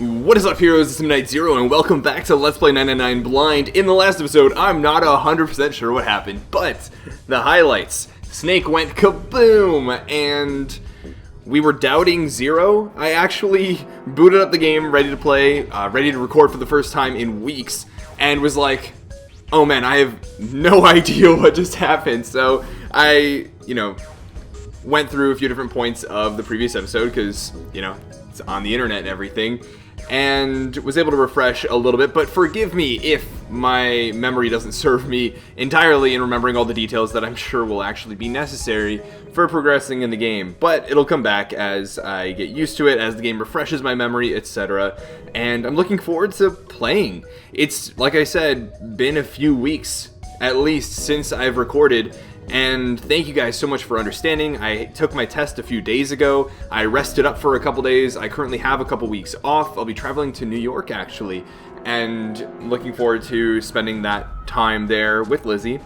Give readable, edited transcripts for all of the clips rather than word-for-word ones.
What is up, heroes? It's Midnight Zero, and welcome back to Let's Play 999 Blind. In the last episode, I'm not 100% sure what happened, but the highlights. Snake went kaboom, and we were doubting Zero. I actually booted up the game, ready to play, ready to record for the first time in weeks, and was like, oh man, I have no idea what just happened. So I, went through a few different points of the previous episode, because, it's on the internet and everything, and was able to refresh a little bit, but forgive me if my memory doesn't serve me entirely in remembering all the details that I'm sure will actually be necessary for progressing in the game. But it'll come back as I get used to it, as the game refreshes my memory, etc. And I'm looking forward to playing. It's, like I said, been a few weeks at least since I've recorded, and thank you guys so much for understanding. I took my test a few days ago. I rested up for a couple days. I currently have a couple weeks off. I'll be traveling to New York, actually, and looking forward to spending that time there with Lizzie.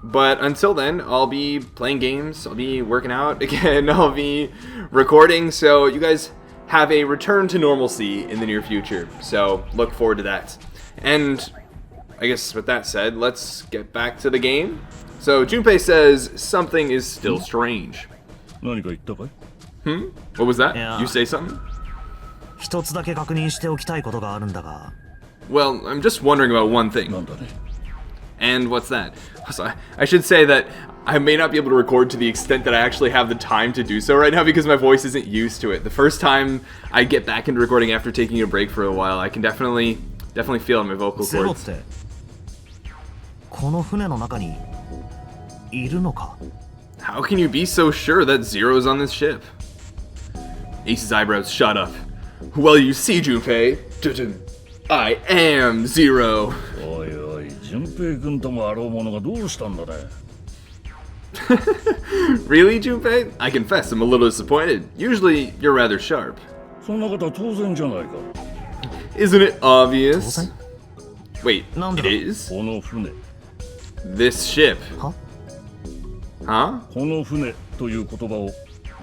But until then, I'll be playing games, I'll be working out again, I'll be recording, so you guys have a return to normalcy in the near future. So look forward to that. And I guess with that said, let's get back to the game. So Junpei says something is still strange. What was that? Yeah. You say something? 一つだけ確認しておきたいことがあるんだが。 Well, I'm just wondering about one thing. And what's that? So I should say that I may not be able to record to the extent that I actually have the time to do so right now because my voice isn't used to it. The first time I get back into recording after taking a break for a while, I can definitely feel it in my vocal ゼロっ cords. てこの船の中にいるのか？ How can you be so sure that Zero's on this ship? Ace's eyebrows shot up. Well, you see, Junpei, I am Zero. おいおい、純平君ともあろうものがどうしたんだね。Really, Junpei? I confess I'm a little disappointed. Usually, you're rather sharp. そんなことは当然じゃないか。 Isn't it obvious? 当然？ Wait, なんで it だ？ is? この船、 This ship. は？ Huh? この船という言葉を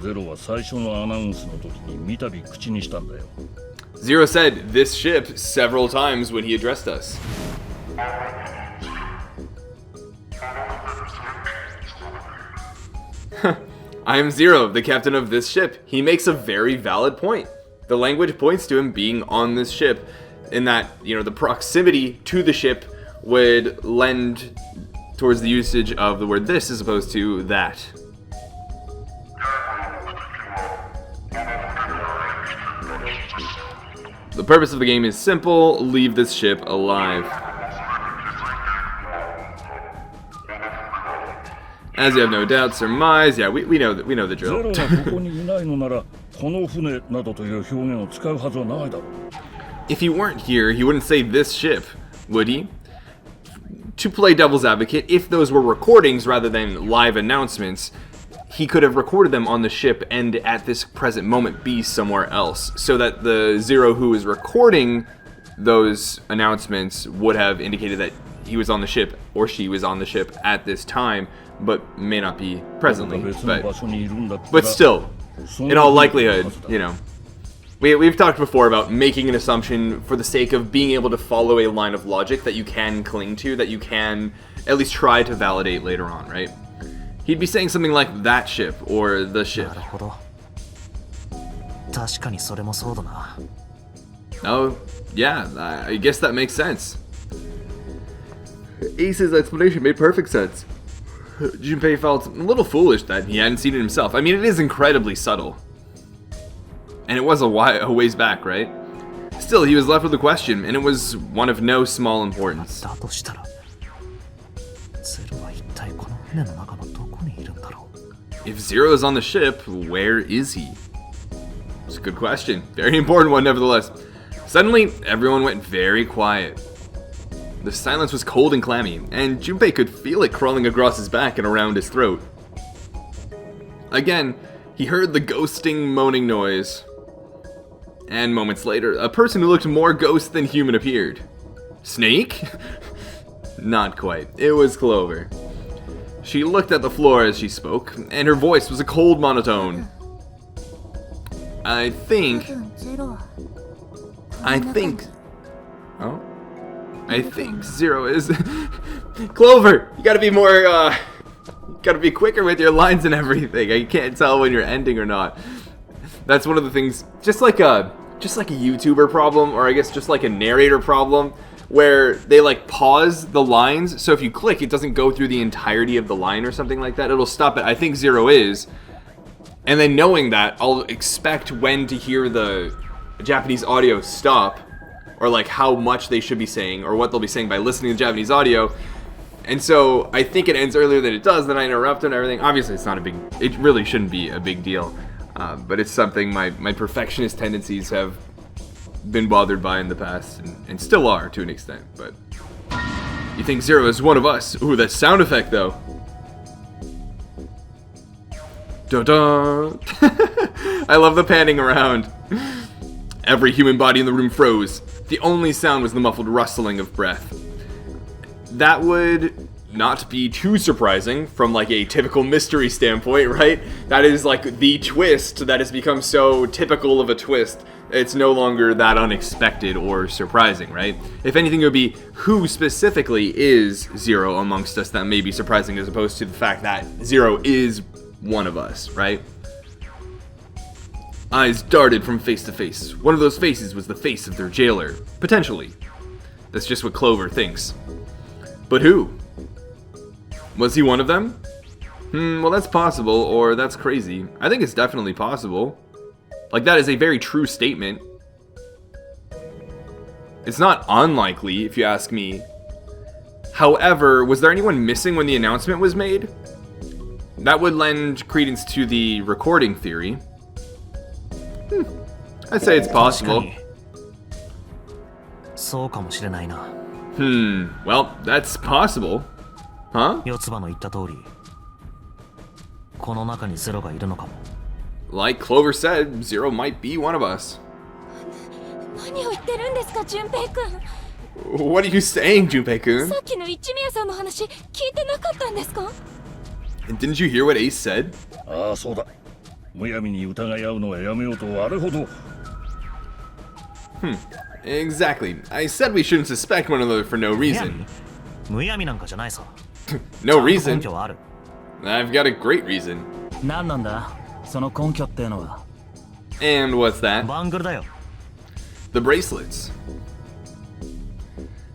ゼロは最初のアナウンスの時に三度口にしたんだよ。 Zero said this ship several times when he addressed us. I am Zero, the captain of this ship. He makes a very valid point. The language points to him being on this ship, in that, the proximity to the ship would lend towards the usage of the word this as opposed to that. The purpose of the game is simple: leave this ship alive. As you have no doubt surmised, yeah, we know we know the ゼロ drill. がここにいないのなら、この船などという表現を使うはずはないだろう。 If he weren't here, he wouldn't say this ship, would he? To play devil's advocate, if those were recordings rather than live announcements, he could have recorded them on the ship and at this present moment be somewhere else, so that the Zero who is recording those announcements would have indicated that he was on the ship or she was on the ship at this time, but may not be presently. 別の場所にいるんだったら But still, そん in な all 風に likelihood, 言うはずだ。 we've talked before about making an assumption for the sake of being able to follow a line of logic that you can cling to, that you can at least try to validate later on, right? He'd be saying something like that ship or the ship. なるほど。確かにそれもそうだな。 Oh, yeah, I guess that makes sense. Ace's explanation made perfect sense. Junpei felt a little foolish that he hadn't seen it himself. I mean, it is incredibly subtle. And it was a ways back, right? Still, he was left with a question, and it was one of no small importance. だとしたら、ゼロは一体この船の中のどこにいるんだろう。 If Zero is on the ship, where is he? It's a good question. Very important one, nevertheless. Suddenly, everyone went very quiet. The silence was cold and clammy, and Junpei could feel it crawling across his back and around his throat. Again, he heard the ghosting, moaning noise. And moments later, a person who looked more ghost than human appeared. Snake? Not quite. It was Clover. She looked at the floor as she spoke, and her voice was a cold monotone. I think... I think. Oh? I think Zero is. Clover! You gotta be more, gotta be quicker with your lines and everything. I can't tell when you're ending or not. That's one of the things. Just like a YouTuber problem, or I guess just like a narrator problem, where they like pause the lines. So if you click, it doesn't go through the entirety of the line or something like that. It'll stop it. I think Zero is. And then knowing that, I'll expect when to hear the Japanese audio stop, or like how much they should be saying, or what they'll be saying by listening to Japanese audio. And so I think it ends earlier than it does, then I interrupt and everything. Obviously it's not it really shouldn't be a big deal. But it's something my perfectionist tendencies have been bothered by in the past, and still are to an extent. But you think Zero is one of us. Ooh, that sound effect though. Dun-dun. I love the panning around. Every human body in the room froze. The only sound was the muffled rustling of breath. That would not be too surprising from like a typical mystery standpoint, right? That is like the twist that has become so typical of a twist. It's no longer that unexpected or surprising, right? If anything, it would be who specifically is Zero amongst us that may be surprising, as opposed to the fact that Zero is one of us, right? Eyes darted from face to face. One of those faces was the face of their jailer. Potentially. That's just what Clover thinks. But who? Was he one of them? Well, that's possible, or that's crazy. I think it's definitely possible. Like, that is a very true statement. It's not unlikely, if you ask me. However, was there anyone missing when the announcement was made? That would lend credence to the recording theory. I'd say it's possible. Well, that's possible. Huh? Like Clover said, Zero might be one of us. What are you saying, Junpei-kun? Didn't you hear what Ace said? ああ、そうだ。むやみに疑い合うのはやめようとあれほど。Exactly. I said we shouldn't suspect one another for no reason. むやみなんかじゃないさ。 No reason. 根拠はある。 I've got a great reason. 何なんだその根拠ってのは。 And what's that? バングルだよ。 The bracelets.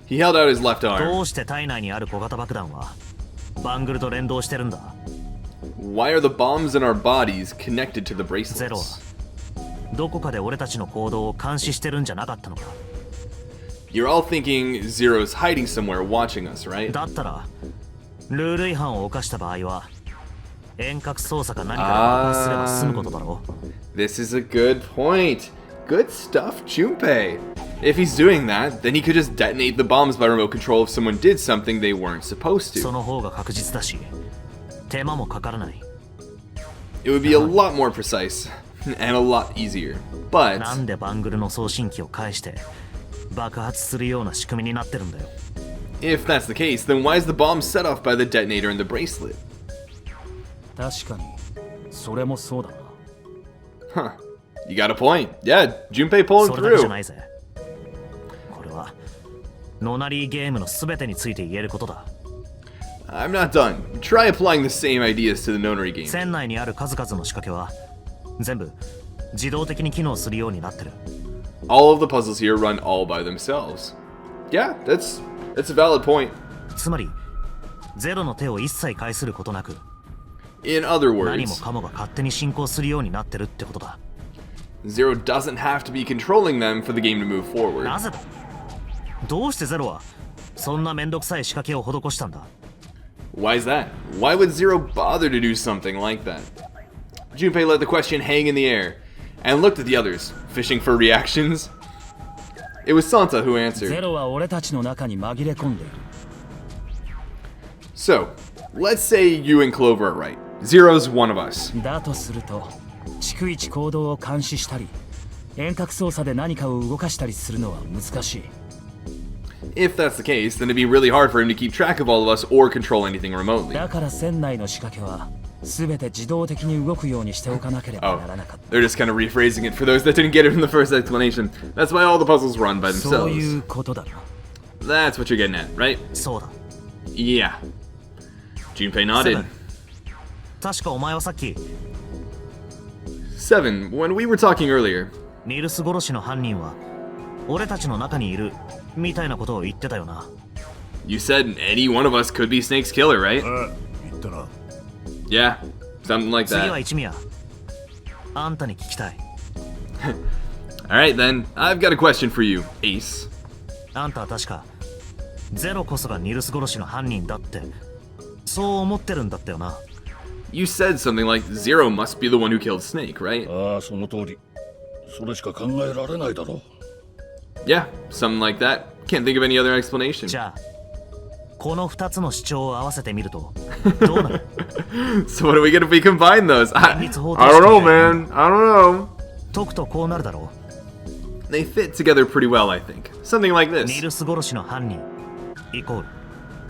He held out his left ど arm. うして体内にある小型爆弾はバングルと連動してるんだ。 Why are the bombs in our bodies connected to the ゼロは bracelets? どこかで俺たちの行動を監視してるんじゃなかったのか。 You're all thinking Zero's hiding somewhere watching us, right? だったらルール違反を犯した場合は遠隔操作か何かで爆発すれば済むことだろう。 This is a good point. Good stuff, Junpei. If he's doing that, then he could just detonate the bombs by remote control if someone did something they weren't supposed そ to. の方が確実だし手間もかからない。 It would be a lot more precise and a lot easier. な But んでバングルの送信機を介して爆発するような仕組みになってるんだよ。 if that's the case, then why is the bomb set off by the detonator in the bracelet? 確かにそれもそうだな。 Huh. You got a point. Yeah, Junpei pulling それだけじゃ through. ないぜ。これはノナリーゲームの全てについて言えることだ。 I'm not done. Try applying the same ideas to the Nonary game. 船内にある数々の仕掛けは全部自動的に機能するようになってる。 All of the puzzles here run all by themselves. Yeah, that's a valid point. つまりゼロの手を一切介することなく In other 何も words, かもが勝手に進行するようになってるってことだ。 Zero doesn't have to be controlling them for the game to move forward. なぜだ。どうしてゼロはそんなめんどくさい仕掛けを施したんだ。 Why is that? Why would Zero bother to do something like that? Junpei let the question hang in the air and looked at the others, fishing for reactions. It was Santa who ゼ answered. ロは俺たちの中に紛れ込んでいる。 So, let's say you and Clover are right. Zero's one of us. だとすると逐一行動を監視したり遠隔操作で何かを動かしたりするのは難しい。 If that's the case, then it'd be really hard for him to keep track of all of us or control anything remotely. だから船内の仕掛けは全て自動的に動くようにしておかなければ Oh, ならなかった。 they're just kind of rephrasing it for those that didn't get it from the first explanation. That's why all the puzzles run by そうい themselves. うことだな。 That's what you're getting at, right? そうだ。 Yeah. Junpei nodded. 確かお前はさっき Seven, when we were talking earlier, ニルス殺しの犯人は俺たちの中にいるみたいなことを言ってたよな。 you said any one of us could be Snake's killer, right? 言ったな。 Yeah, something like 次は that. 一宮。あんたに聞きたい。 Alright then, I've got a question for you, Ace. あんたは確かゼロこそがニルス殺しの犯人だってそう思ってるんだったよな。 You said something like Zero must be the one who killed Snake, right? ああ、その通り。それしか考えられないだろ Yeah, something like that. Can't think of any other explanation. じゃあこの2つの主張を合わせてみるとどうなる？ So what do we get if we combine those? I don't know, man. I don't know. 解くとこうなるだろ They fit together pretty well, I think. Something like う。ニ this. ルス殺しの犯人イコール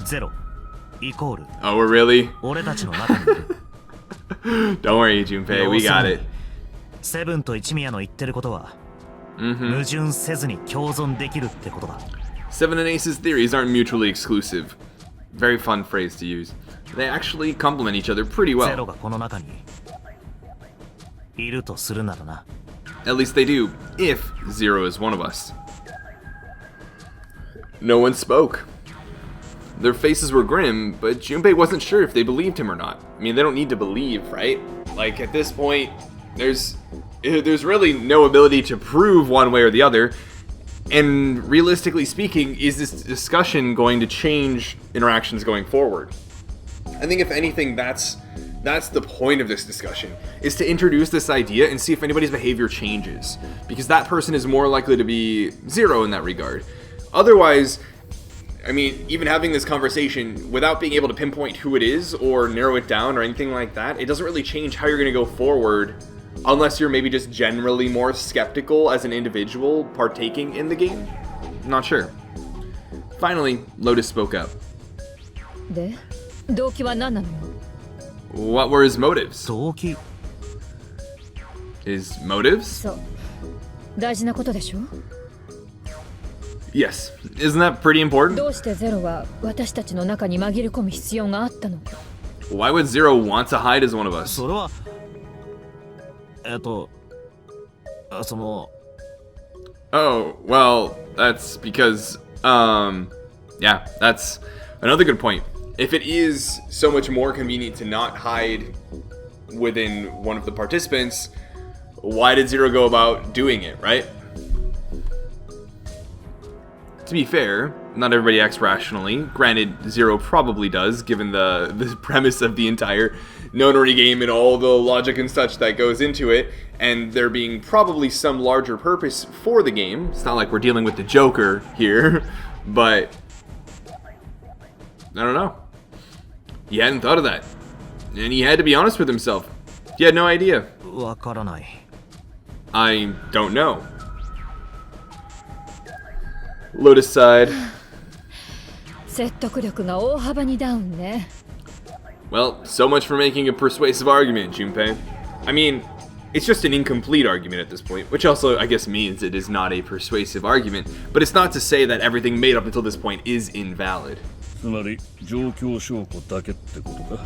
ゼロイコール Oh, we're really? 俺たちの中にいる。 Don't worry, Junpei. We got it. セブンと一宮の言ってることは、矛盾せずに共存できるってことだ。 Seven and Ace's theories aren't mutually exclusive. Very fun phrase to use. They actually complement each other pretty ゼロ well. がこの中にいるとするならな。 At least they do, if Zero is one of us. No one spoke. Their faces were grim, but Junpei wasn't sure if they believed him or not. I mean, they don't need to believe, right? Like, at this point, there's really no ability to prove one way or the other. And realistically speaking, is this discussion going to change interactions going forward? I think if anything, that's the point of this discussion, is to introduce this idea and see if anybody's behavior changes. Because that person is more likely to be Zero in that regard. Otherwise, I mean, even having this conversation without being able to pinpoint who it is or narrow it down or anything like that, it doesn't really change how you're going to go forward unless you're maybe just generally more skeptical as an individual partaking in the game. Not sure. Finally, Lotus spoke up. で動機は何なの？ What were his motives? 動機 His motives? そう大事なことでしょ。 Yes. Isn't that pretty important? どうしてゼロは私たちの中に紛れ込む必要があったのか。 Why would Zero want to hide as one of us? それはその Oh, well, that's because, yeah, that's another good point. If it is so much more convenient to not hide within one of the participants, why did Zero go about doing it, right? To be fair, not everybody acts rationally. Granted, Zero probably does, given the premise of the entire Nonary game and all the logic and such that goes into it, and there being probably some larger purpose for the game. It's not like we're dealing with the Joker here, but I don't know. He hadn't thought of that, and he had to be honest with himself. He had no idea. わからない。 I don't know. Lotus sighed. 説得力が大幅にダウンね。 Well, so much for making a persuasive argument, Junpei. I mean, it's just an incomplete argument at this point, which also, I guess, means it is not a persuasive argument, but it's not to say that everything made up until this point is invalid. つまり状況証拠だけってことか。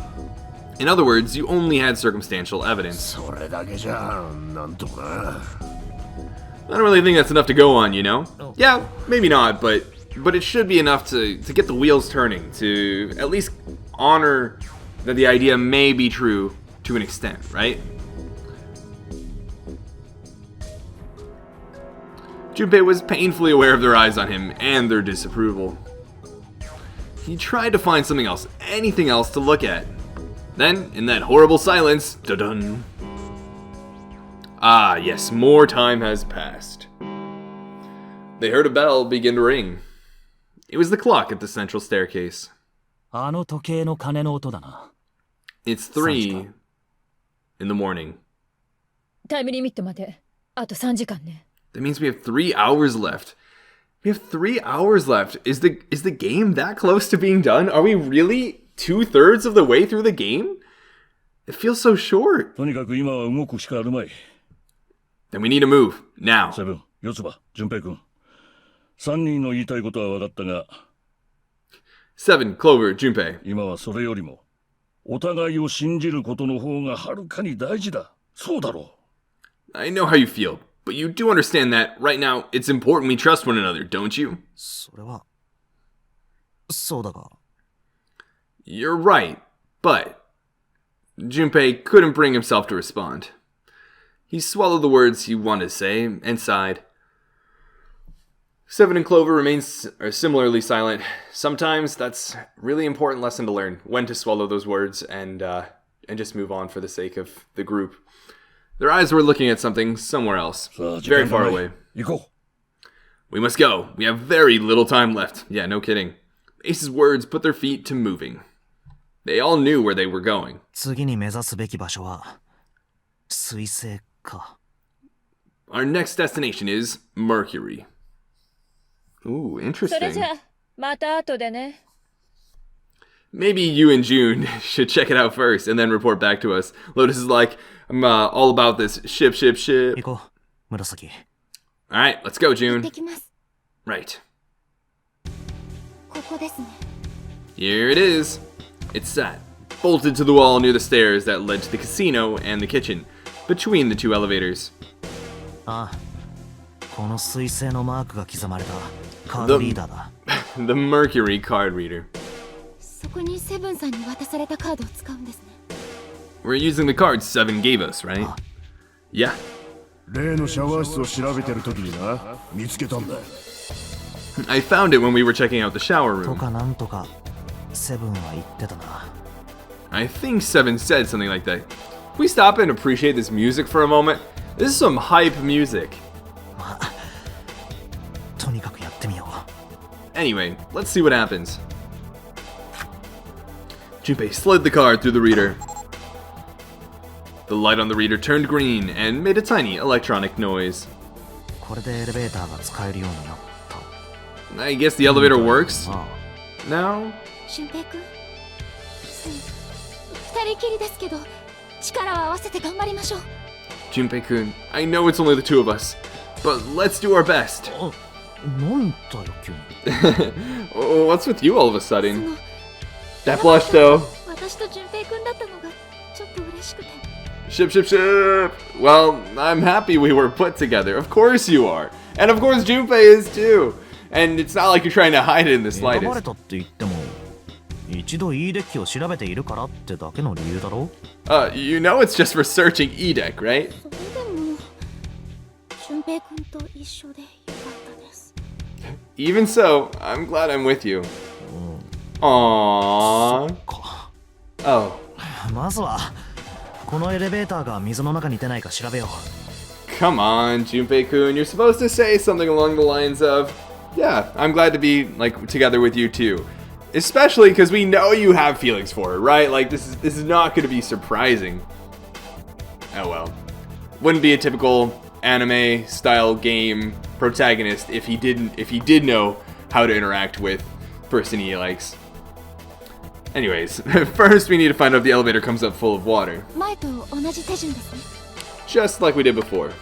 In other words, you only had circumstantial evidence. それだけじゃなんともな。 I don't really think that's enough to go on, you know? Yeah, maybe not, but it should be enough to get the wheels turning, to at least honor that the idea may be true to an extent, right? Junpei was painfully aware of their eyes on him and their disapproval. He tried to find something else, anything else to look at. Then, in that horrible silence, dun-dun. Ah, yes, more time has passed. They heard a bell begin to ring. It was the clock at the central staircase. あの時計の鐘の音だな。 It's 3 in the morning. タイムリミットまであと3時間ね。 That means we have 3 hours left. We have 3 hours left. Is the game that close to being done? Are we really 2/3 of the way through the game? It feels so short. とにかく今は動くしかあるまい。 Then we need to move. Now. セブン、四つ葉、淳平君。3人の言いたいことは分かったが、 7, Clover, Junpei. 今はそれよりも、お互いを信じることの方がはるかに大事だ。そうだろう。 I know how you feel, but you do understand that right now it's important we trust one another, don't you? それはそうだが You're right, but Junpei couldn't bring himself to respond. He swallowed the words he wanted to say and sighed. 7 and Clover are similarly silent. Sometimes that's a really important lesson to learn, when to swallow those words and just move on for the sake of the group. Their eyes were looking at something somewhere else, さあ、時 very 間が far ない away. 行こ We must go. We have very little time left. Yeah, no kidding. Ace's words put their feet to moving. They all knew where they were going. 次に目指すべき場所は水星か Our next destination is Mercury. Ooh, それ interesting. じゃあまた後でね。 Maybe you and June should check it out first and then report back to us. Lotus is like, I'm all about this ship. 行こう紫 Alright, let's go, 行っ June. てきます。 Right. ここですね。 Here it is. It's set, bolted to the wall near the stairs that led to the casino and the kitchen, between the two elevators. ああこの水星のマークが刻まれたカードリーダーだ The Mercury card reader. そこにセブンさんに渡されたカードを使うんですね。 We're using the cards Seven gave us, right? Yeah. 例のシャワー室を調べてる時にな、見つけたんだ。 I found it when we were checking out the shower と room. かなんとかセブンは言ってたな I think Seven said something like that. Can we stop and appreciate this music for a moment? This is some hype music. まあとにかくやってみよ Anyway, let's see what happens. Junpei slid the card through the reader. The light on the reader turned green and made a tiny electronic noise. うこれでエレベーターが使えるようになった I guess the elevator works あ now? 俊平くん、二人きりですけど力を合わせて頑張りましょう。 Junpei-kun, I know it's only the two of us, but let's do our best. あなんだよ急に Oh, what's with you all of a そ sudden? の That blush, though. 私と俊平くんだったのがちょっと嬉しくて。 Ship. Well, I'm happy we were put together. Of course you are. And of course Junpei is too. And it's not like you're trying to hide it in the 選ばれ slightest. たって言っても一度 E デッキを調べているからってだけの理由だろ You know it's just researching E-Deck, right? それでも俊平くんと一緒でよかったです。 Even so, I'm glad I'm with you. Aww. か Oh. まずはこのエレベーターが水の中に出ないか調べよ Come on, Junpei-kun. You're supposed to say something along the lines of, yeah, I'm glad to be, like, together with you too. Especially because we know you have feelings for her, right? Like, this is not going to be surprising. Oh well. Wouldn't be a typical anime-style game protagonist if he did know how to interact with person he likes. Anyways, first we need to find out if the elevator comes up full of water. 前と同じ手順ですね。 Just like we did before.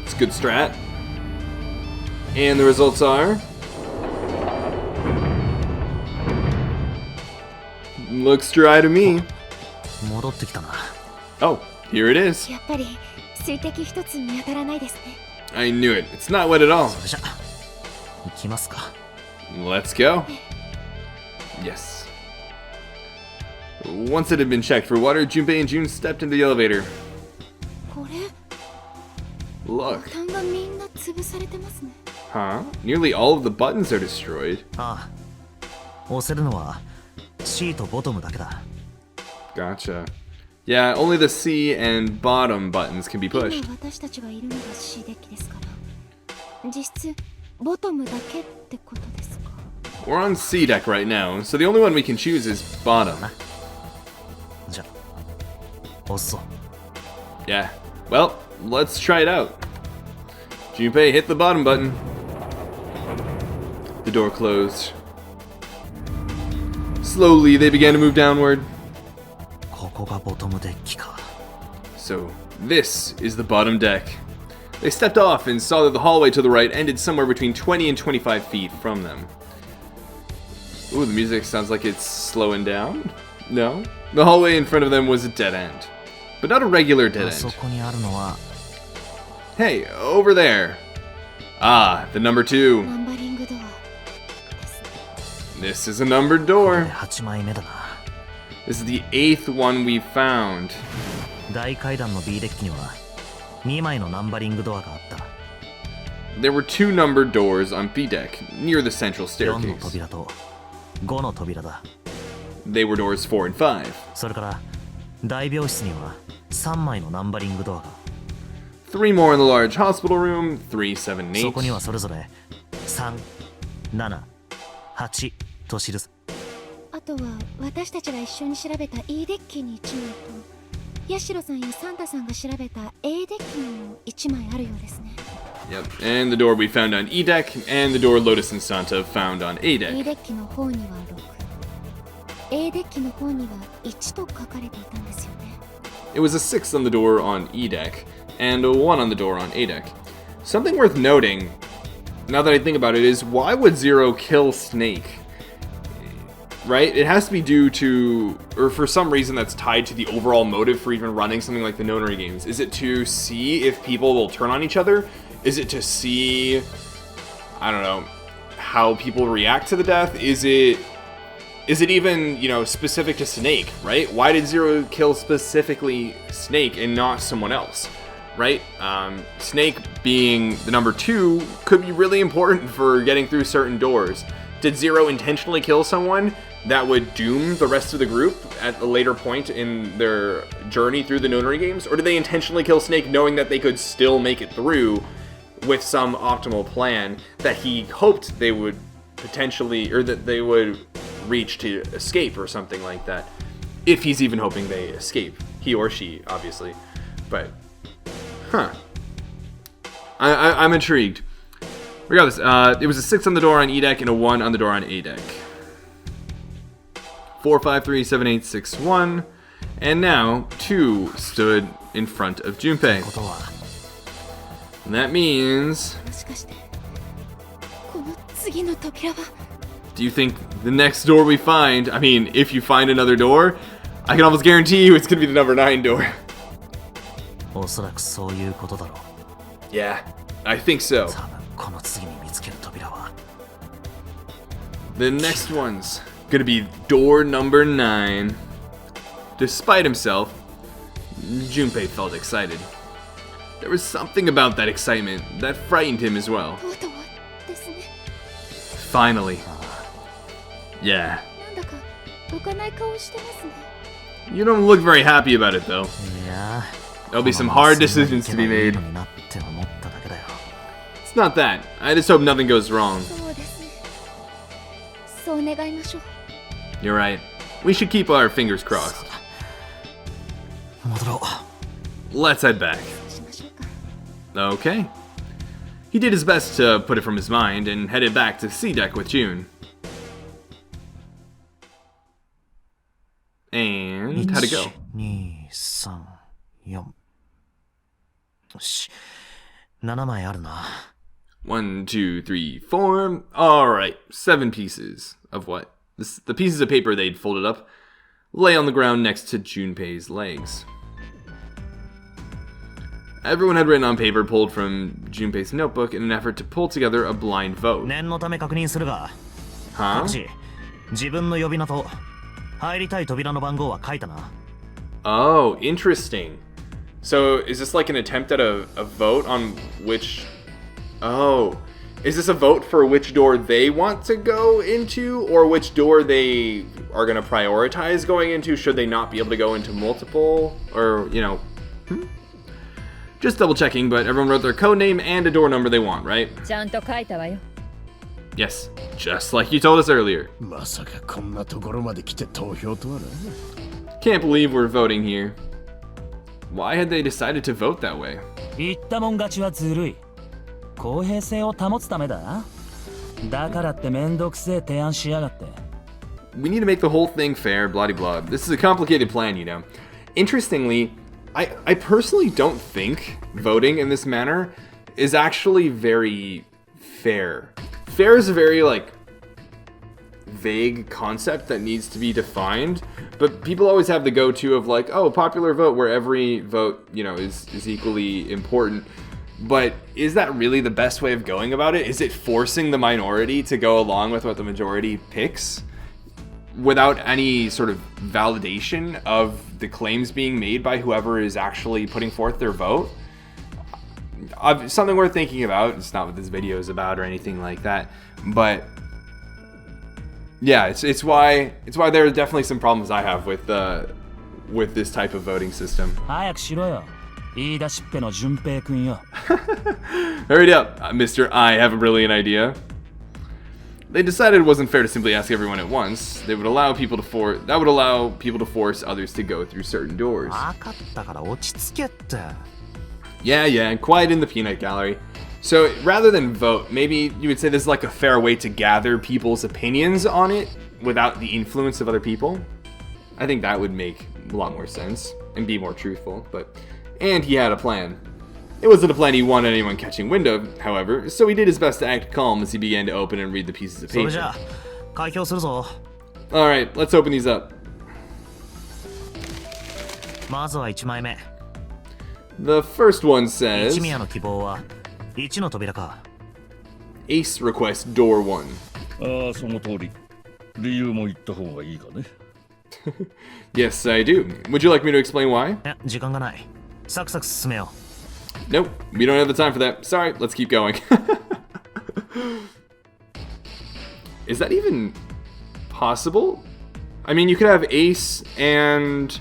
It's a good strat. And the results are... Looks dry to me. う戻ってきたな Oh, here it is. やっぱり水滴一つ見当たらないですね。 I knew it. It's not wet at all. それじゃ行きますか Let's go. Yes. Once it had been checked for water, Junpei and June stepped into the elevator. これ Look. ボタンがみんな潰されてますね。 Huh? Nearly all of the buttons are destroyed. ああ押せるのは C とボトムだけだ Gotcha. Yeah, only the C and bottom buttons can be 今 pushed. 私たちがいるのが C デッキですから実質ボトムだけってことですか。 We're on C deck right now, so the only one we can choose is bottom. じゃ押すぞ Yeah. Well, let's try it out. Junpei hit the bottom button. The door closed. Slowly, they began to move downward. こがボトムデッキか。 So, this is the bottom deck. They stepped off and saw that the hallway to the right ended somewhere between 20 and 25 feet from them. Ooh, the music sounds like it's slowing down? No? The hallway in front of them was a dead end. But not a regular dead そ end. こにあるのは Hey, over there. Ah, the number 2. ナンバリングドアですね。 This is a numbered door. 8枚目だな。 This is the 8th one we found. 大階段の B デッキには2枚のナンバリングドアがあった。 There were 2 numbered doors on B deck, near the central 4の staircase. 扉と5の扉だ。 They were doors 4 and 5. それから大病室には3枚のナンバリングドアが。 3 more in the large hospital room, 3, 7, and そこには 8. それぞれ3、7、8と記す。あとは私たちが一緒に調べた E デッキに1枚とヤシロさんやサンタさんが調べた A デッキにも1枚あるようですね。 Yep, and the door we found on E deck, and the door Lotus and Santa found on A E deck. デッキの方には6、A デッキの方には1と書かれていたんですよね。 It was a 6 on the door on E deck, and a 1 on the door on A deck. Something worth noting, now that I think about it, is why would Zero kill Snake? Right? It has to be due to, or for some reason that's tied to the overall motive for even running something like the Nonary games. Is it to see if people will turn on each other? Is it to see, I don't know, how people react to the death? Is it even, you know, specific to Snake, right? Why did Zero kill specifically Snake and not someone else, right? Snake being the number 2 could be really important for getting through certain doors. Did Zero intentionally kill someone that would doom the rest of the group at a later point in their journey through the Nonary games? Or did they intentionally kill Snake knowing that they could still make it through with some optimal plan that he hoped they would potentially, or that they would reach to escape or something like that? If he's even hoping they escape. He or she, obviously. But, huh. I'm intrigued. Regardless, it was a 6 on the door on E deck and a 1 on the door on A deck. 4, 5, 3, 7, 8, 6, 1. And now, 2 stood in front of Junpei. ことは And that means... もしかしてこの次の扉は Do you think the next door we find... I mean, if you find another door, I can almost guarantee you it's gonna be the number 9 door. おそらくそういうことだろう。 Yeah, I think so. 多分この次に見つける扉は The next one's gonna be door number 9. Despite himself, Junpei felt excited. There was something about that excitement that frightened him as well. とうとうですね。 Finally. Yeah. なんだか浮かない顔してますね。 You don't look very happy about it though. いや There'll be some hard decisions to be made. このまま進んでいけばいいのになって思っただけだよ。 It's not that. I just hope nothing goes wrong. そうですね。そう願いましょう。 You're right. We should keep our fingers crossed. 戻ろう。 Let's head back. しましょうか。 Okay. He did his best to put it from his mind and headed back to C deck with June. And how'd it go? 1、2、3、4。よし。7枚あるな。 1, 2, 3, 4. Alright, 7 pieces of what? The pieces of paper they'd folded up lay on the ground next to Junpei's legs. Everyone had written on paper pulled from Junpei's notebook in an effort to pull together a blind vote. 念のため確認するが、 Huh? 各自自分の呼び名と入りたい扉の番号は書いたな。 Oh, interesting. So, is this like an attempt at a vote on which... Oh. Is this a vote for which door they want to go into, or which door they are going to prioritize going into should they not be able to go into multiple? Or, you know... Just double checking, but everyone wrote their code name and a door number they want, right? ちゃんと書いたわよ。 Yes, just like you told us earlier. まさかこんなところまで来て投票とはな。 Can't believe we're voting here. Why had they decided to vote that way? 言ったもん勝ちはずるい。公平性を保つためだ。だからってめんどくせえ提案しやがって。 We need to make the whole thing fair, blah blah blah. This is a complicated plan, you know. interestingly, I personally don't think voting in this manner is actually very fair. Fair is a very, like, vague concept that needs to be defined, but people always have the go-to of, like, oh, popular vote, where every vote, you know, is equally important. But is that really the best way of going about it? Is it forcing the minority to go along with what the majority picks without any sort of validation of the claims being made by whoever is actually putting forth their vote? Something worth thinking about. It's not what this video is about or anything like that, but yeah, it's why there are definitely some problems I have with this type of voting system. 早くしろよ。言い出しっぺの順平くんよ。 Hurry up, Mr. I have a brilliant idea. They decided it wasn't fair to simply ask everyone at once. That would allow people to force others to go through certain doors. 分かったから落ち着けって。 Yeah, quiet in the peanut gallery. So rather than vote, maybe you would say this is like a fair way to gather people's opinions on it without the influence of other people. I think that would make a lot more sense and be more truthful, and he had a plan. It wasn't a plan he wanted anyone catching wind of, however, so he did his best to act calm as he began to open and read the pieces of それ paper. じゃあ開票するぞ。 Alright, let's open these up. まずは1枚目。 The first one says, 一宮の希望は1の扉か。 Ace requests door 1. ああ、その通り。理由も言った方がいいかね。Yes, I do. Would you like me to explain why? いや、時間がない。サクサク進めよ Nope, we don't have the time for that. Sorry, let's keep going. Is that even possible? I mean, you could have Ace and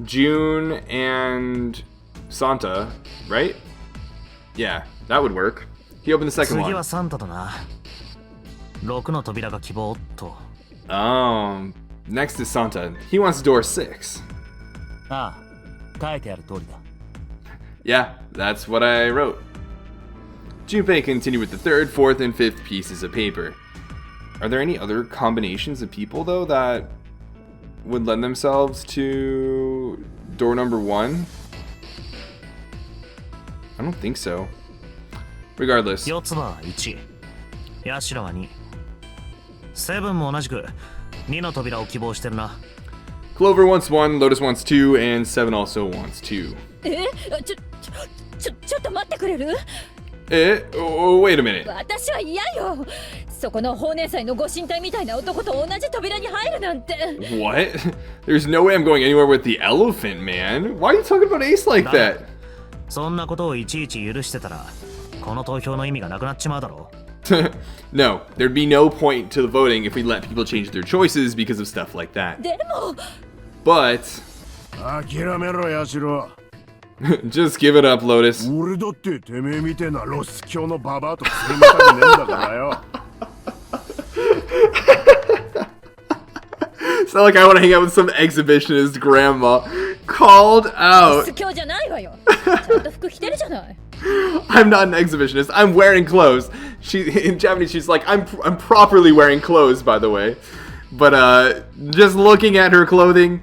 June and Santa, right? Yeah, that would work. He opened the う。 second 次 one. はサンタだな。6の扉が希望と。 Next is Santa. He wants door 6. ああ、書いてある通りだ。 Yeah, that's what I wrote. Junpei continued with the third, fourth, and fifth pieces of paper. Are there any other combinations of people, though, that would lend themselves to door number 1? I don't think so. Regardless. 4つは1。ヤシロは2。セブンも同じく2の扉を希望してるな。 Clover wants 1, Lotus wants 2, and 7 also wants 2. ちょっと待ってくれる？ Oh, wait a minute. 私は嫌よ。そこの法年祭のご神体みたいな男と同じ扉に入るなんて。 What? There's no way I'm going anywhere with the elephant, man. Why are you talking about Ace like that? そんなことをいちいち許してたらこの投票の意味がなくなっちまうだろう。 No, there'd be no point to the voting if we let people change their choices because of stuff like that. でも But 諦めろヤシロ。 just give it up, Lotus. 俺だっててめえみてえなロス教のババアとつめたくねえんだからよ。 It's not like I want to hang out with some exhibitionist grandma. Called ロ out. ス教じゃないわよ。ちゃんと服着てるじゃない。 I'm not an exhibitionist. I'm wearing clothes. In Japanese, she's like, I'm properly wearing clothes, by the way. But just looking at her clothing,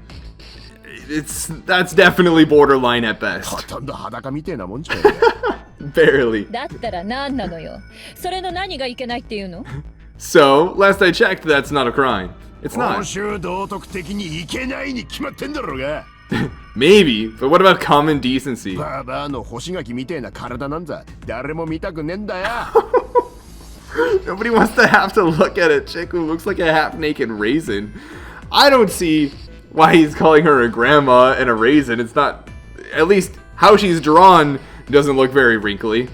that's definitely borderline at ほ best. とんど裸みてえなもんじゃん。 Barely. だったら何なのよ。それの何がいけないっていうの？ So, last I checked, that's not a crime. It's 公 not. 衆道徳的にいけないに決まってんだろうが。 Maybe, but what about common decency? ババアの干し柿みてえな体なんざ誰も見たくねえんだよ。 Nobody wants to have to look at a chick who looks like a half-naked raisin. I don't see why he's calling her a grandma and a raisin. It's not, at least how she's drawn doesn't look very wrinkly.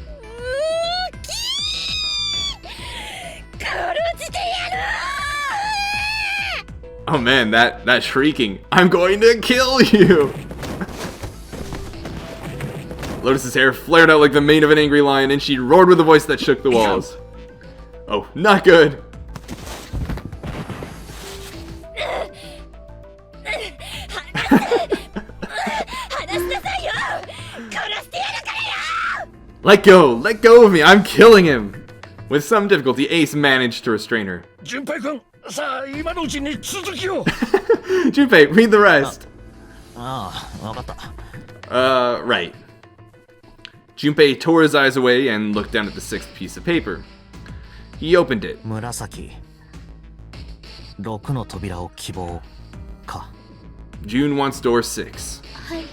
Oh man, that shrieking. I'm going to kill you! Lotus's hair flared out like the mane of an angry lion, and she roared with a voice that shook the walls. Oh, not good. Let go of me, I'm killing him! With some difficulty, Ace managed to restrain her. 順平君、さあ今のうちに続きを。 Junpei, read the rest. ああ、わかった。 Right. Junpei tore his eyes away and looked down at the sixth piece of paper. He opened it. 紫。6の扉を希望か。 June wants door 6. はい。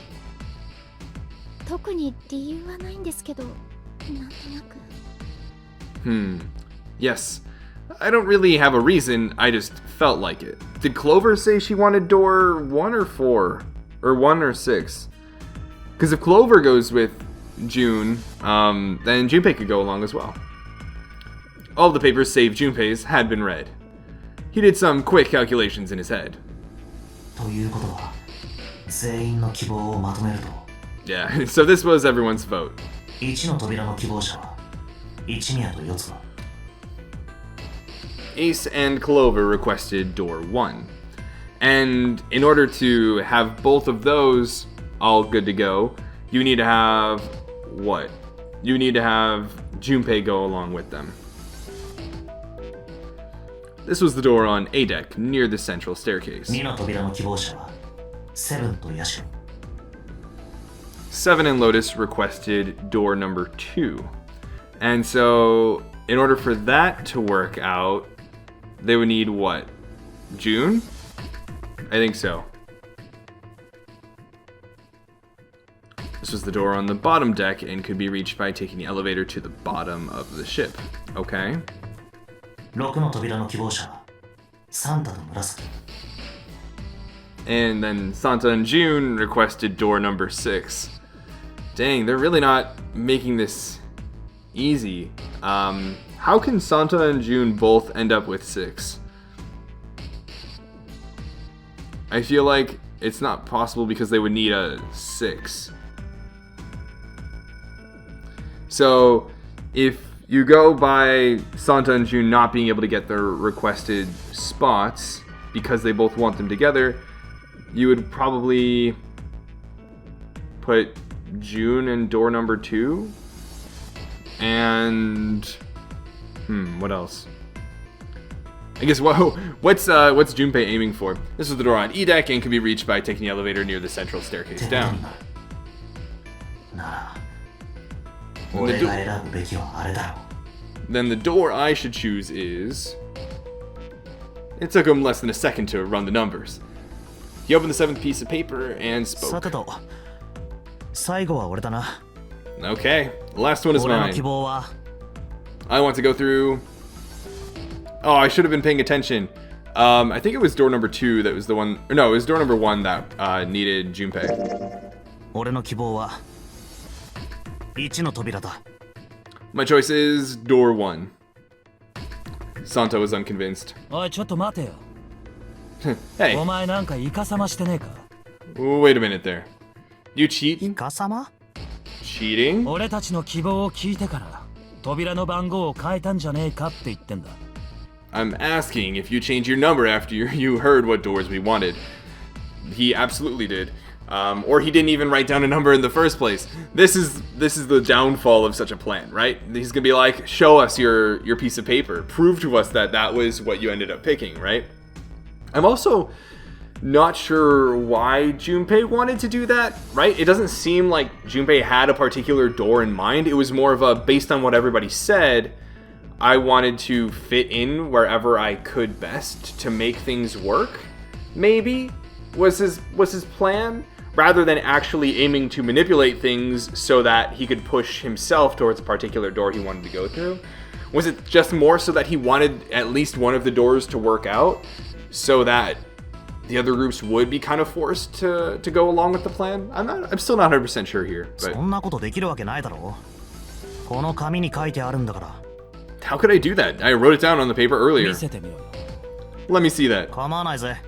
特に理由はないんですけど、なんとなく。Yes. I don't really have a reason, I just felt like it. Did Clover say she wanted door 1 or 4? Or 1 or 6? Because if Clover goes with June, then Junpei could go along as well. All of the papers save Junpei's had been read. He did some quick calculations in his head. ということは、全員の希望をまとめると、 Yeah, so this was everyone's vote. 1の扉の希望者は、一宮と四つ葉。 Ace and Clover requested door 1. And in order to have both of those all good to go, you need to have what? You need to have Junpei go along with them. This was the door on A deck near the central staircase. 2の扉の希望者は、セブンとヤシロ。 Seven and Lotus requested door number 2. And so, in order for that to work out, they would need what? June? I think so. This was the door on the bottom deck and could be reached by taking the elevator to the bottom of the ship. Okay. 6の扉の希望者は、サンタと紫。 And then Santa and June requested door number 6. Dang, they're really not making this easy. How can Santa and June both end up with 6? I feel like it's not possible because they would need a 6. So, if you go by Santa and June not being able to get their requested spots because they both want them together, you would probably put June in door number 2. And what else? I guess what's Junpei aiming for? This is the door on E deck and can be reached by taking the elevator near the central staircase down. なら、 And 俺 the が選ぶべきはあれだろ Then the door I should choose is... It took him less than a second to run the numbers. He opened the 7th piece of paper and う。さ spoke. てと、最後は俺だな。 Okay, the last one is 俺の mine. 希望は、 I want to go through... Oh, I should have been paying attention. I think it was door number 2 that was the one... Or no, it was door number 1 that needed Junpei. 俺の希望は、1の扉だ。 My choice is door 1. Santa was unconvinced. おいちょっと待てよ。 Hey, お前なんかイカサマしてねえか。 wait a minute there. You cheating? ガ様 Cheating? 俺たちの希望を聞いてから扉の番号を変えたんじゃねえかって言ってんだ。 I'm asking if you changed your number after you heard what doors we wanted. He absolutely did. Or he didn't even write down a number in the first place. This is the downfall of such a plan, right? He's gonna be like, show us your piece of paper. Prove to us that that was what you ended up picking, right? I'm also not sure why Junpei wanted to do that, right? It doesn't seem like Junpei had a particular door in mind. It was more of a, based on what everybody said, I wanted to fit in wherever I could best to make things work. Maybe was his plan, rather than actually aiming to manipulate things so that he could push himself towards a particular door he wanted to go through. Was it just more so that he wanted at least one of the doors to work out, so that the other groups would be kind of forced to go along with the plan? I'm still not 100% sure here, but そんなことできるわけないだろう。この紙に書いてあるんだから。 how could I do that? I wrote it down on the paper earlier. 見せてみろよ。 Let me see that. 構わないぜ。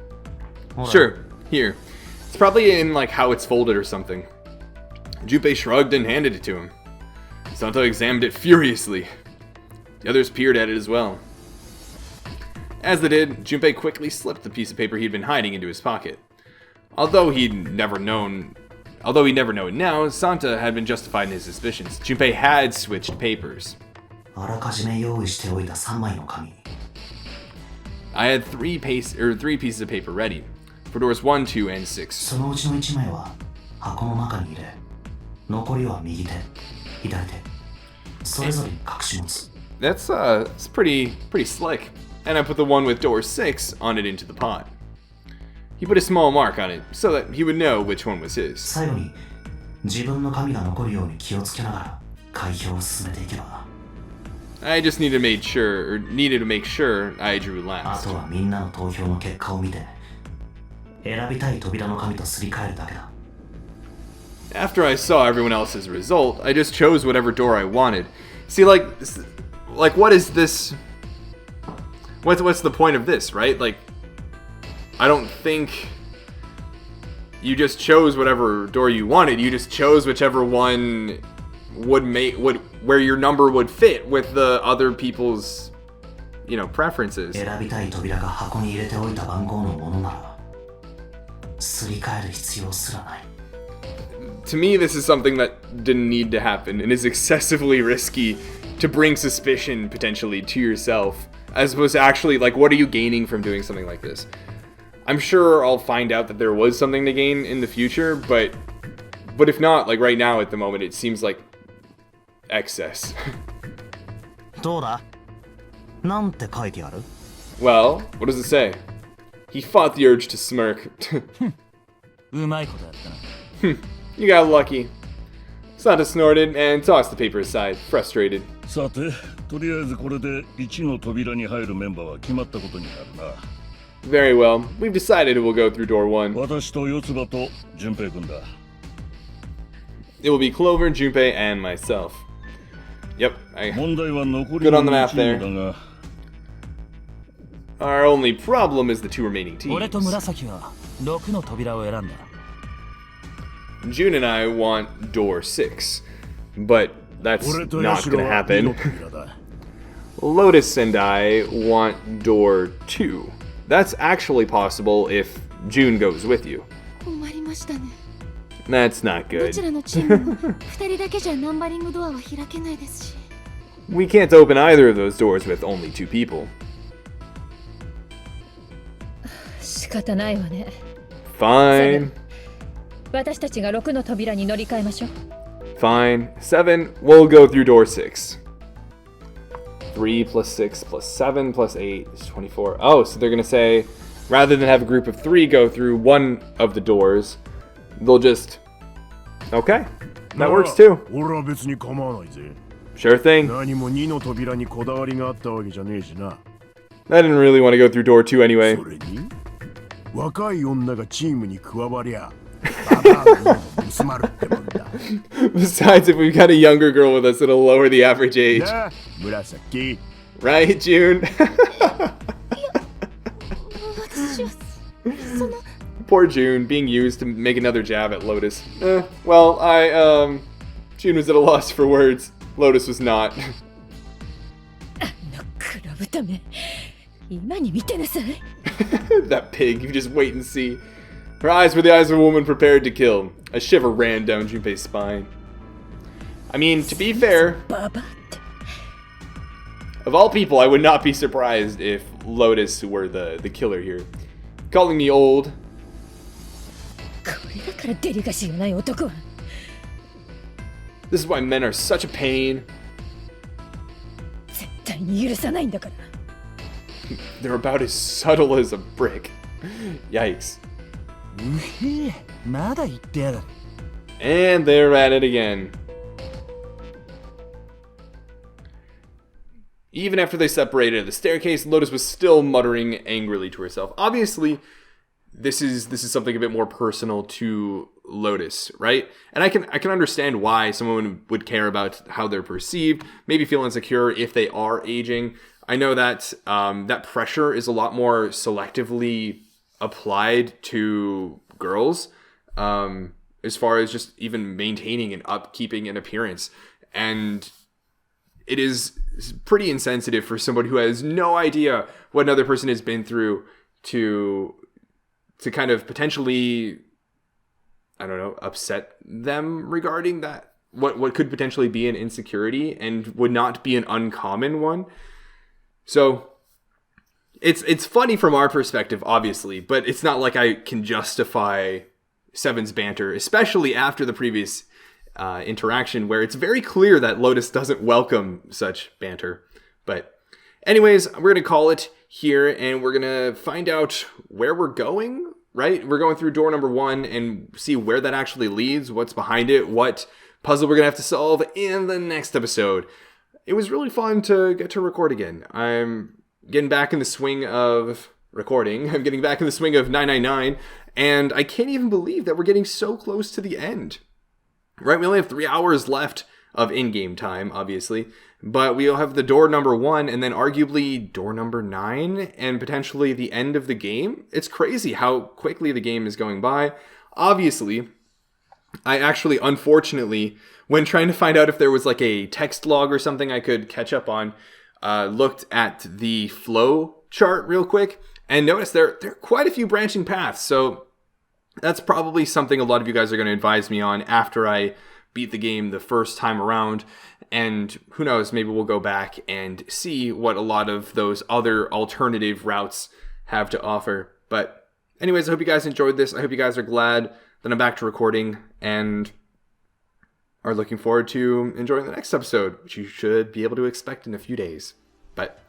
ほら Sure, here. It's probably in like how it's folded or something. Junpei shrugged and handed it to him. Santa examined it furiously. The others peered at it as well. As they did, Junpei quickly slipped the piece of paper he'd been hiding into his pocket. Although he'd never known it now, Santa had been justified in his suspicions. Junpei had switched papers. あらかじめ用意しておいた3枚の紙。 I had three pieces of paper ready. for doors 1, 2, and 6. そのうちの1枚は箱の中に入れ、残りは右手、左手、それぞれに隠し持つ。 That's it's pretty slick. And I put the one with door 6 on it into the pot. He put a small mark on it so that he would know which one was his. 最後に自分の紙が残るように気をつけながら開票を進めていけば。 I just needed to make sure I drew あ last. とはみんなの投票の結果を見て、選びたい扉の紙とすり替えるだけだ。 After I saw everyone else's result, I just chose whatever door I wanted. See, like what is this? What's the point of this, right? Like, I don't think you just chose whatever door you wanted. You just chose whichever one would where your number would fit with the other people's, preferences. 選びたい扉が箱に入れておいた番号のものなら、すり替える必要すらない。 To me, this is something that didn't need to happen and is excessively risky to bring suspicion potentially to yourself, as opposed to actually, like, what are you gaining from doing something like this? I'm sure I'll find out that there was something to gain in the future, but if not, like right now at the moment, it seems like excess. どうだ？なんて書いてある？ Well, what does it say? He fought the urge to smirk. うまいことやったな。 You got lucky. Santa snorted and tossed the paper aside, frustrated. さて、とりあえずこれで1の扉に入るメンバーは決まったことになるな。 Very well. We've decided it will go through door 1. 私と四つ葉と順平君だ。 It will be Clover, Junpei, and myself. Yep. 問題は残り Good の on the 2 math チームだが、 Our only problem is the two remaining 俺と teams. 紫は6の扉を選んだ。 June and I want door 6, but that's 俺と not ヤシロ gonna は2の happen. 扉だ。 Lotus and I want door 2. That's actually possible if June goes with you. 困りましたね。 That's not ど good. ちらのチームも2人だけじゃナンバリングドアは開けないですし。 We can't open either of those doors with only 2 people. 仕方ないわね。 Fine. 私たちが6の扉に乗り換えましょう。 Fine. 7, we'll go through door 6. 3 plus 6 plus 7 plus 8 is 24. Oh, so they're going to say, rather than have a group of 3 go through one of the doors, they'll just... Okay. That works too. 俺は別に構わないぜ。 Sure thing. 何も2の扉にこだわりがあったわけじゃねえしな。 I didn't really want to go through door 2 anyway. それに若い女がチームに加わりゃババアのも盗まるってもんだ。 Besides, if we've got a younger girl with us, it'll lower the average age. なあ、紫。 Right, June? 私はその Poor June, being used to make another jab at Lotus. June was at a loss for words. Lotus was not. 黒豚め、今に見てなさい。 That pig, you just wait and see. Her eyes were the eyes of a woman prepared to kill. A shiver ran down Junpei's spine. I mean, to be fair, ババって。 of all people, I would not be surprised if Lotus were the killer here. Calling me old. これだからデリカシーがない男は。 This is why men are such a pain. 絶対に許さないんだから。 They're about as subtle as a brick. Yikes. うへえ、まだ言ってやがる。 And they're at it again. Even after they separated at the staircase, Lotus was still muttering angrily to herself. Obviously, this is something a bit more personal to Lotus, right? And I can understand why someone would care about how they're perceived, maybe feel insecure if they are aging. I know that that pressure is a lot more selectively applied to girls, as far as just even maintaining and upkeeping an appearance. And it is pretty insensitive for somebody who has no idea what another person has been through to kind of potentially, I don't know, upset them regarding that, what could potentially be an insecurity and would not be an uncommon one. So it's funny from our perspective, obviously, but it's not like I can justify Seven's banter, especially after the previous interaction where it's very clear that Lotus doesn't welcome such banter. But anyways, we're going to call it here, and we're going to find out where we're going, right? We're going through door number 1 and see where that actually leads, what's behind it, what puzzle we're going to have to solve in the next episode. It was really fun to get to record again. I'm getting back in the swing of recording. I'm getting back in the swing of 999, and I can't even believe that we're getting so close to the end. Right, we only have 3 hours left of in-game time, obviously, but we'll have the door number 1 and then arguably door number 9 and potentially the end of the game. It's crazy how quickly the game is going by. Obviously, I actually, unfortunately, when trying to find out if there was like a text log or something I could catch up on, looked at the flow chart real quick and noticed there are quite a few branching paths. So that's probably something a lot of you guys are going to advise me on after I beat the game the first time around. And who knows, maybe we'll go back and see what a lot of those other alternative routes have to offer. But anyways, I hope you guys enjoyed this. I hope you guys are glad that I'm back to recording and are looking forward to enjoying the next episode, which you should be able to expect in a few days. But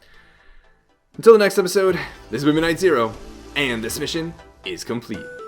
until the next episode, this has been Midnight Zero, and this mission is complete.